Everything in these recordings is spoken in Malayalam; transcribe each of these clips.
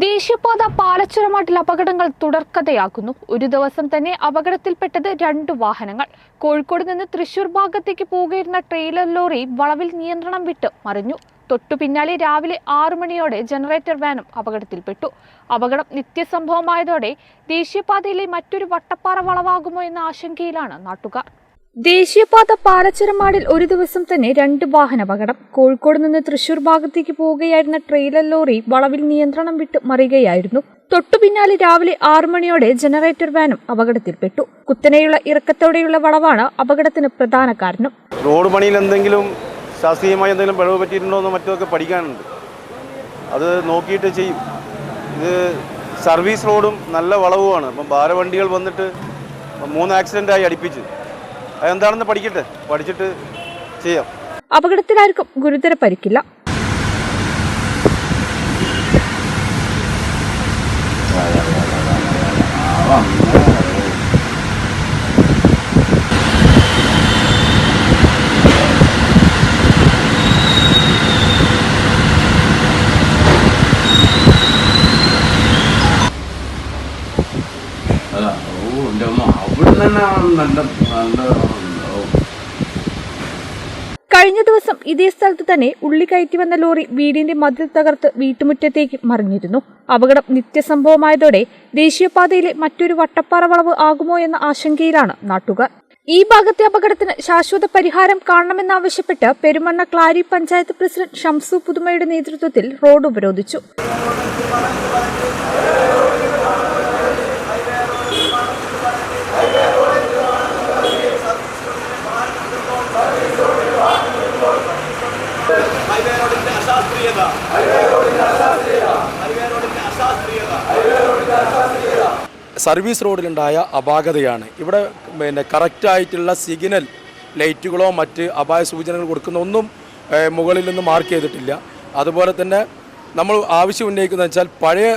ദേശീയപാത പാലച്ചുരമാട്ടിൽ അപകടങ്ങൾ തുടർക്കഥയാക്കുന്നു. ഒരു ദിവസം തന്നെ അപകടത്തിൽപ്പെട്ടത് 2 വാഹനങ്ങൾ. കോഴിക്കോട് നിന്ന് തൃശൂർ ഭാഗത്തേക്ക് പോകയിരുന്ന ട്രെയിലർ ലോറി വളവിൽ നിയന്ത്രണം വിട്ട് മറിഞ്ഞു. തൊട്ടു പിന്നാലെ രാവിലെ 6 മണിയോടെ ജനറേറ്റർ വാനും അപകടത്തിൽപ്പെട്ടു. അപകടം നിത്യസംഭവമായതോടെ ദേശീയപാതയിലെ മറ്റൊരു വട്ടപ്പാറ വളവാകുമോ എന്ന ആശങ്കയിലാണ് നാട്ടുകാർ. ദേശീയപാത പാലച്ചുരമാടിൽ ഒരു ദിവസം തന്നെ 2 വാഹനാപകടം. കോഴിക്കോട് നിന്ന് തൃശൂർ ഭാഗത്തേക്ക് പോവുകയായിരുന്ന ട്രെയിലർ ലോറി വളവിൽ നിയന്ത്രണം വിട്ട് മറിയുകയായിരുന്നു. തൊട്ടു പിന്നാലെ രാവിലെ 6 മണിയോടെ ജനറേറ്റർ വാനും അപകടത്തിൽപ്പെട്ടു. കുത്തനെയുള്ള ഇറക്കത്തോടെയുള്ള വളവാണ് അപകടത്തിന് പ്രധാന കാരണം. റോഡ് പണിയിൽ എന്തെങ്കിലും ശാസ്ത്രീയമായി എന്തെങ്കിലും പിഴവ് പറ്റിയിട്ടുണ്ടോ എന്ന് മറ്റൊക്കെ പഠിക്കാനുണ്ട്. അത് നോക്കിയിട്ട് ചെയ്യും. ഇത് സർവീസ് റോഡും നല്ല വളവുമാണ്. അപ്പം ഭാരവണ്ടികൾ വന്നിട്ട് 3 ആക്സിഡൻ്റായി അടുപ്പിച്ച്. അതെന്താണെന്ന് പഠിച്ചിട്ട് ചെയ്യാം. അപകടത്തിലാർക്കും ഗുരുതര പരിക്കില്ല. കഴിഞ്ഞ ദിവസം ഇതേ സ്ഥലത്ത് തന്നെ ഉള്ളി കയറ്റി വന്ന ലോറി വീടിന്റെ മതിൽ തകർത്ത് വീട്ടുമുറ്റത്തേക്ക് മറിഞ്ഞിരുന്നു. അപകടം നിത്യസംഭവമായതോടെ ദേശീയപാതയിലെ മറ്റൊരു വട്ടപ്പാറ വളവ് ആകുമോ എന്ന ആശങ്കയിലാണ് നാട്ടുകാർ. ഈ ഭാഗത്തെ അപകടത്തിന് ശാശ്വത പരിഹാരം കാണണമെന്നാവശ്യപ്പെട്ട് പെരുമണ്ണ ക്ലാരി പഞ്ചായത്ത് പ്രസിഡന്റ് ഷംസു പുതുമയുടെ നേതൃത്വത്തിൽ റോഡ് ഉപരോധിച്ചു. സർവീസ് റോഡിലുണ്ടായ അപാകതയാണ്. ഇവിടെ കറക്റ്റായിട്ടുള്ള സിഗ്നൽ ലൈറ്റുകളോ മറ്റ് അപായ സൂചനകൾ കൊടുക്കുന്ന ഒന്നും മുകളിൽ നിന്ന് മാർക്ക് ചെയ്തിട്ടില്ല. അതുപോലെ തന്നെ നമ്മൾ ആവശ്യം ഉന്നയിക്കുന്നത് വെച്ചാൽ പഴയ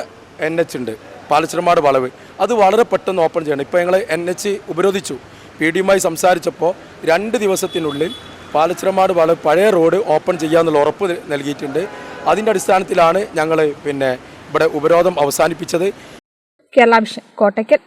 NH ഉണ്ട്, പാലച്ചുരമാട് വളവ്, അത് വളരെ പെട്ടെന്ന് ഓപ്പൺ ചെയ്യണം. ഇപ്പോൾ ഞങ്ങൾ NH ഉപരോധിച്ചു. PDയുമായി സംസാരിച്ചപ്പോൾ 2 ദിവസത്തിനുള്ളിൽ പാലച്ചുരമാട് വളവ് പഴയ റോഡ് ഓപ്പൺ ചെയ്യാമെന്നുള്ള ഉറപ്പ് നൽകിയിട്ടുണ്ട്. അതിൻ്റെ അടിസ്ഥാനത്തിലാണ് ഞങ്ങൾ ഇവിടെ ഉപരോധം അവസാനിപ്പിച്ചത്. കേരള വിഷൻ, കോട്ടയ്ക്കൽ.